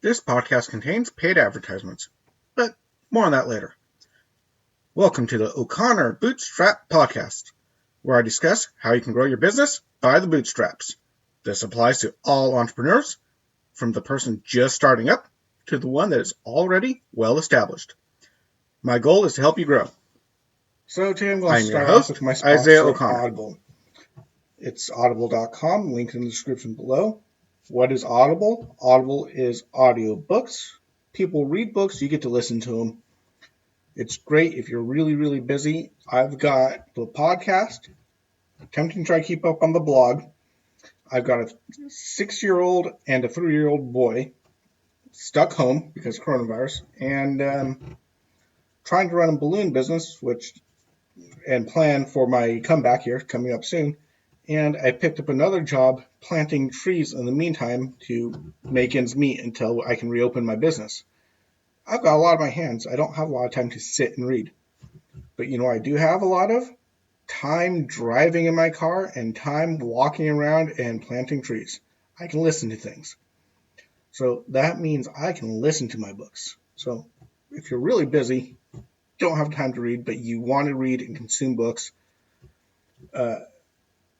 This podcast contains paid advertisements, but more on that later. Welcome to the O'Connor Bootstrap Podcast, where I discuss how you can grow your business by the bootstraps. This applies to all entrepreneurs, from the person just starting up to the one that is already well established. My goal is to help you grow. So today I'm going to I'm your start off host, with my Isaiah sponsor, O'Connor. Audible. It's audible.com, linked in the description below. What is Audible? Audible is audio books. People read books, you get to listen to them. It's great if you're really, really busy. I've got the podcast, attempting to try to keep up on the blog. I've got a 6-year-old and a 3-year-old boy stuck home because of coronavirus, and trying to run a balloon business, and plan for my comeback here coming up soon. And I picked up another job planting trees in the meantime to make ends meet until I can reopen my business. I've got a lot on my hands. I don't have a lot of time to sit and read. But I do have a lot of time driving in my car and time walking around and planting trees. I can listen to things. So that means I can listen to my books. So if you're really busy, don't have time to read, but you want to read and consume books,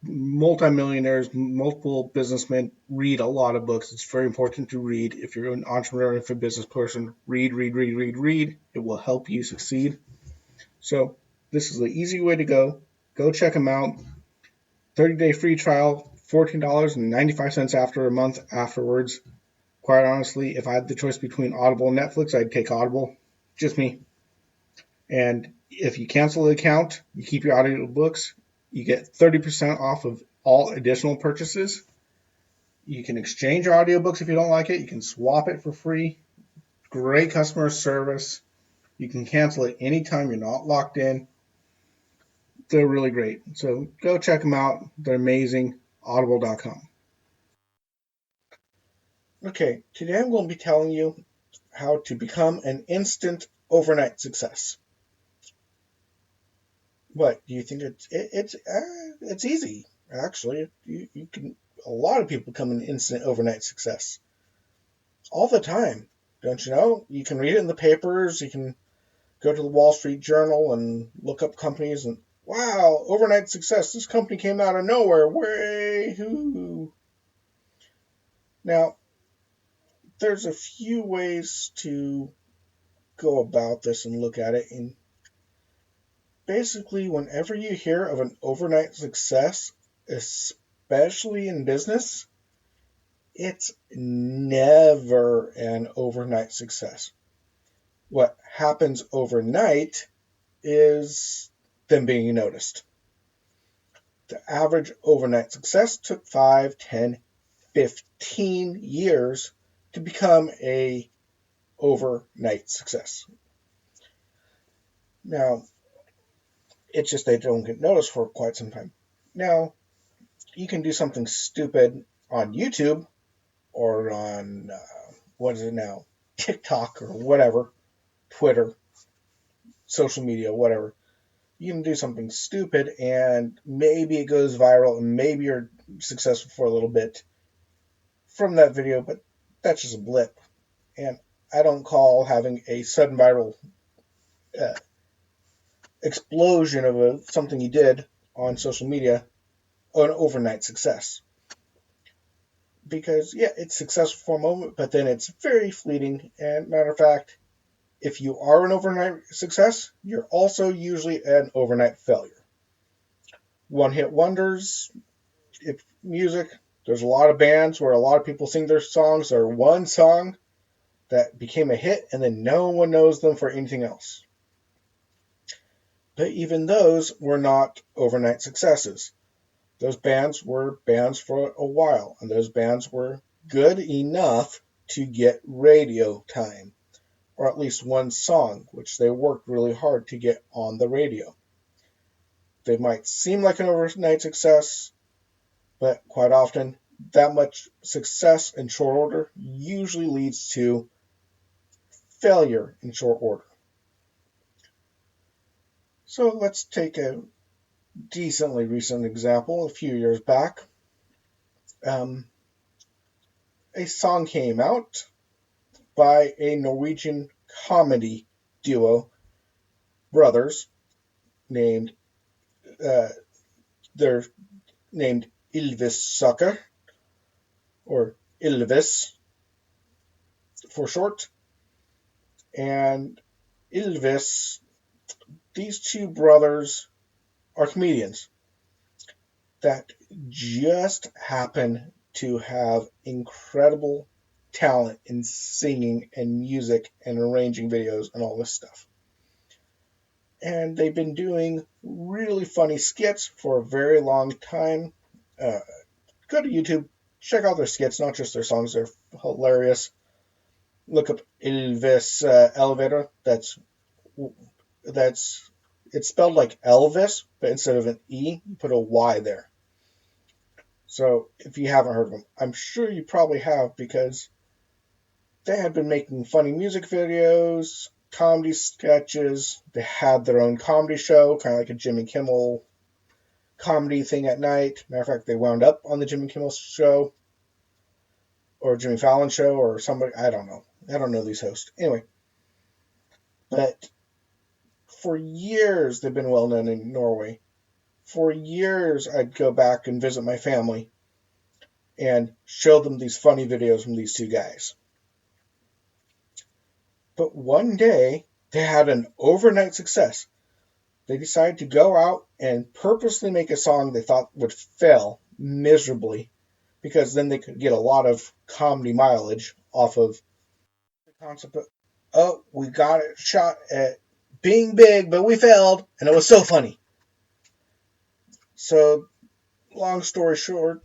multimillionaires, multiple businessmen read a lot of books. It's very important to read. If you're an entrepreneur, if you're a business person, read. It will help you succeed. So this is the easy way to go. Go check them out. 30-day free trial, $14.95 after a month afterwards. Quite honestly, if I had the choice between Audible and Netflix, I'd take Audible. Just me. And if you cancel the account, you keep your audio books, you get 30% off of all additional purchases. You can exchange your audiobooks if you don't like it. You can swap it for free. Great customer service. You can cancel it anytime. You're not locked in. They're really great. So go check them out. They're amazing. Audible.com. Okay, today I'm going to be telling you how to become an instant overnight success. What do you think? It's easy, actually. You can. A lot of people become an instant overnight success all the time. Don't you know? You can read it in the papers. You can go to the Wall Street Journal and look up companies and wow, overnight success. This company came out of nowhere. Way hoo. Now, there's a few ways to go about this and look at it. And basically, whenever you hear of an overnight success, especially in business, it's never an overnight success. What happens overnight is them being noticed. The average overnight success took 5, 10, 15 years to become a overnight success. Now, it's just they don't get noticed for quite some time. Now, you can do something stupid on YouTube or on, TikTok or whatever, Twitter, social media, whatever. You can do something stupid and maybe it goes viral and maybe you're successful for a little bit from that video, but that's just a blip. And I don't call having a sudden viral explosion of something you did on social media an overnight success. Because, yeah, it's successful for a moment, but then it's very fleeting. And matter of fact, if you are an overnight success, you're also usually an overnight failure. One-hit wonders, if music, there's a lot of bands where a lot of people sing their songs or one song that became a hit and then no one knows them for anything else. But even those were not overnight successes. Those bands were bands for a while, and those bands were good enough to get radio time, or at least one song, which they worked really hard to get on the radio. They might seem like an overnight success, but quite often, that much success in short order usually leads to failure in short order. So let's take a decently recent example. A few years back, a song came out by a Norwegian comedy duo, brothers, named they're named Ylvis Sucker, or Ylvis for short. And Ylvis, these two brothers are comedians that just happen to have incredible talent in singing and music and arranging videos and all this stuff. And they've been doing really funny skits for a very long time. Go to YouTube, check out their skits, not just their songs. They're hilarious. Look up Elvis Elevator. That's it's spelled like Elvis, but instead of an E, you put a Y there. So if you haven't heard of them, I'm sure you probably have, because they had been making funny music videos, comedy sketches. They had their own comedy show, kind of like a Jimmy Kimmel comedy thing at night. Matter of fact, they wound up on the Jimmy Kimmel show, or Jimmy Fallon show, or somebody. I don't know. I don't know these hosts. Anyway, but for years they've been well known in Norway. For years I'd go back and visit my family and show them these funny videos from these two guys. But one day they had an overnight success. They decided to go out and purposely make a song they thought would fail miserably, because then they could get a lot of comedy mileage off of the concept of, oh, we got a shot at being big, but we failed, and it was so funny. So, long story short,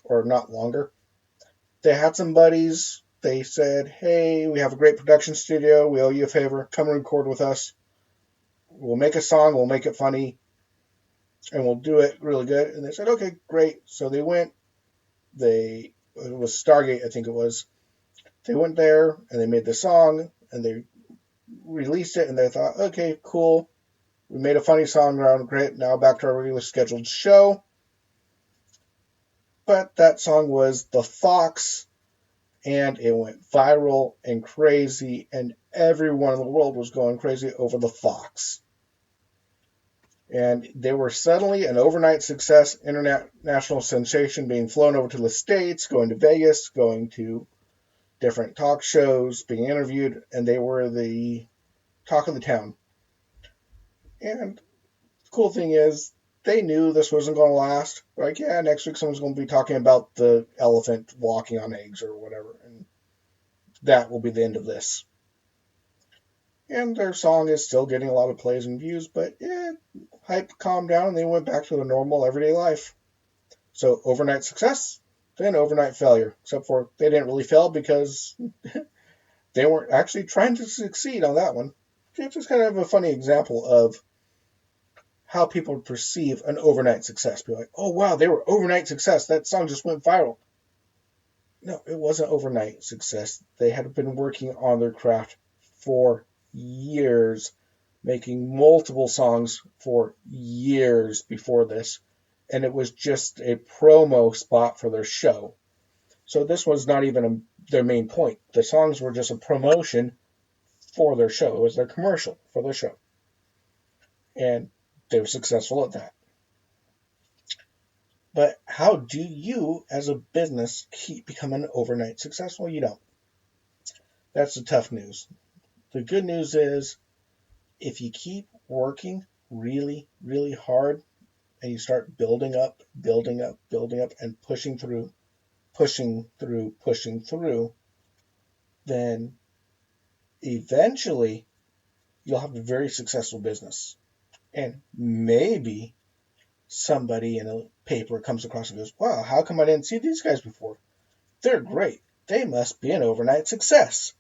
or not longer, they had some buddies. They said, hey, we have a great production studio. We owe you a favor. Come and record with us. We'll make a song. We'll make it funny. And we'll do it really good. And they said, okay, great. So they went. It was Stargate, I think it was. They went there and they made the song and they released it. And they thought, okay, cool. We made a funny song around, great. Now back to our regular scheduled show. But that song was The Fox, and it went viral and crazy, and everyone in the world was going crazy over The Fox. And they were suddenly an overnight success, international sensation, being flown over to the States, going to Vegas, going to different talk shows, being interviewed, and they were the talk of the town. And the cool thing is, they knew this wasn't going to last. Like, yeah, next week someone's going to be talking about the elephant walking on eggs or whatever, and that will be the end of this. And their song is still getting a lot of plays and views, but yeah, hype calmed down and they went back to their normal everyday life. So overnight success, then overnight failure, except for they didn't really fail because they weren't actually trying to succeed on that one. It's just kind of a funny example of how people perceive an overnight success. Be like, oh wow, they were overnight success. That song just went viral. No, it wasn't overnight success. They had been working on their craft for years, making multiple songs for years before this, and it was just a promo spot for their show. So this was not even their main point. The songs were just a promotion for their show. It was their commercial for their show. And they were successful at that. But how do you, as a business, become an overnight success? Well, you don't. That's the tough news. The good news is, if you keep working really, really hard, and you start building up, and pushing through, then eventually you'll have a very successful business. And maybe somebody in a paper comes across and goes, wow, how come I didn't see these guys before? They're great. They must be an overnight success.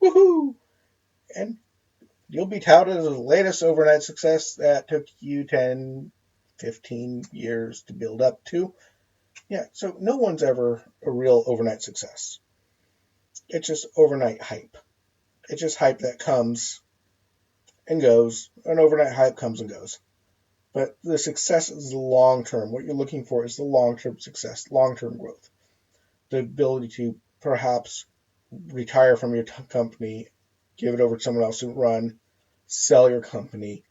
Woohoo! And you'll be touted as the latest overnight success that took you 10, 15 years to build up to. Yeah, so no one's ever a real overnight success. It's just overnight hype. It's just hype that comes and goes. An overnight hype comes and goes. But the success is long-term. What you're looking for is the long-term success, long-term growth. The ability to perhaps retire from your company, give it over to someone else to run, sell your company,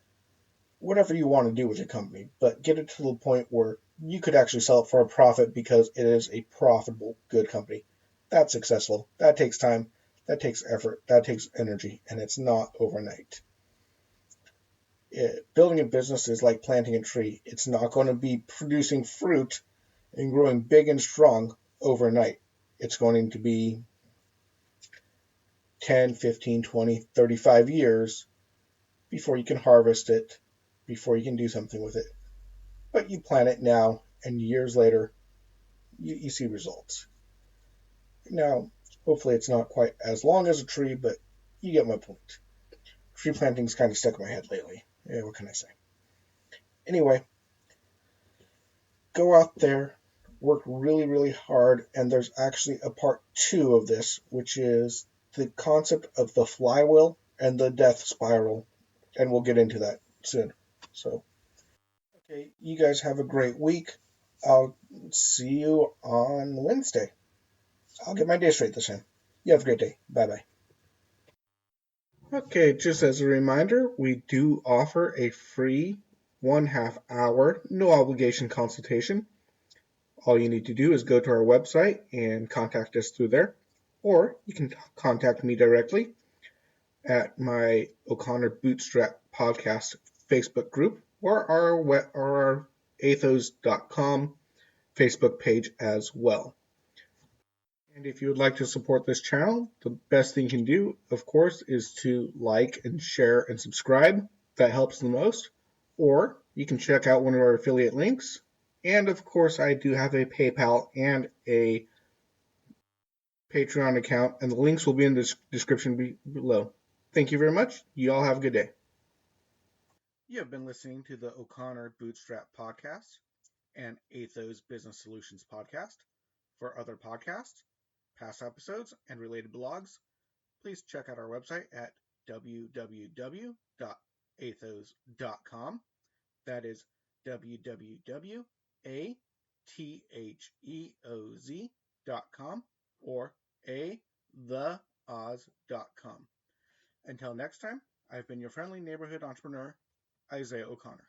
whatever you want to do with your company, but get it to the point where you could actually sell it for a profit because it is a profitable, good company. That's successful. That takes time. That takes effort. That takes energy, and it's not overnight. Building a business is like planting a tree. It's not going to be producing fruit and growing big and strong overnight. It's going to be 10, 15, 20, 35 years before you can harvest it, before you can do something with it. But you plant it now, and years later, you see results. Now, hopefully, it's not quite as long as a tree, but you get my point. Tree planting's kind of stuck in my head lately. Yeah, what can I say? Anyway, go out there, work really, really hard, and there's actually a part two of this, which is the concept of the flywheel and the death spiral, and we'll get into that soon. So, okay, you guys have a great week. I'll see you on Wednesday. I'll get my day straight this time. You have a great day. Bye bye. Okay, just as a reminder, we do offer a free 1/2 hour, no obligation consultation. All you need to do is go to our website and contact us through there, or you can contact me directly at my O'Connor Bootstrap podcast Facebook group or our Atheoz.com Facebook page as well. And if you would like to support this channel, the best thing you can do, of course, is to like and share and subscribe. That helps the most. Or you can check out one of our affiliate links. And of course, I do have a PayPal and a Patreon account, and the links will be in the description below. Thank you very much. You all have a good day. You have been listening to the O'Connor Bootstrap podcast and Atheoz Business Solutions podcast. For other podcasts, past episodes, and related blogs, please check out our website at www.atheoz.com. That is www.atheoz.com or atheoz.com. Until next time, I've been your friendly neighborhood entrepreneur, Isaiah O'Connor.